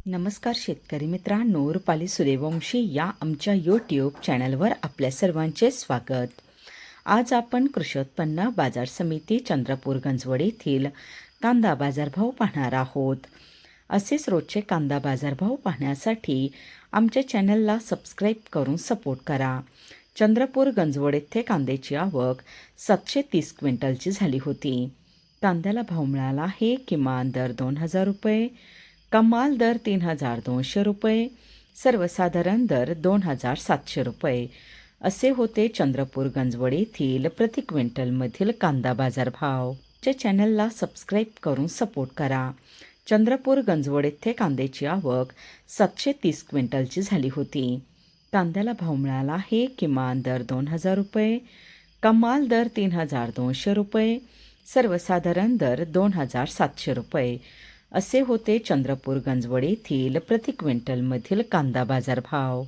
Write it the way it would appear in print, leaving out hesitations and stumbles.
नमस्कार शेतकरी मित्रांनो, रुपाली सूर्यवंशी या आमच्या यूट्यूब चॅनलवर आपल्या सर्वांचे स्वागत। आज आपण कृषी उत्पन्न बाजार समिती चंद्रपूर गंजवड येथील कांदा बाजारभाव पाहणार आहोत। असेच रोजचे कांदा बाजारभाव पाहण्यासाठी आमच्या चॅनलला सबस्क्राईब करून सपोर्ट करा। चंद्रपूर गंजवड येथे कांद्याची आवक 730 क्विंटलची झाली होती। कांद्याला भाव मिळाला आहे किमान दर 2000 रुपये, कमाल दर 3200 रुपये, सर्वसाधारण दर 2700 रुपये असे होते चंद्रपूर गंजवड येथील प्रति क्विंटलमधील कांदा बाजारभाव। चे चॅनलला सबस्क्राईब करून सपोर्ट करा। चंद्रपूर गंजवड येथे कांद्याची आवक 730 क्विंटलची झाली होती। कांद्याला भाव मिळाला आहे किमान दर 2000 रुपये, कमाल दर 3200 रुपये, सर्वसाधारण दर 2700 रुपये असे होते चंद्रपूर गंजवड येथील प्रति क्विंटलमधील कांदा बाजारभाव।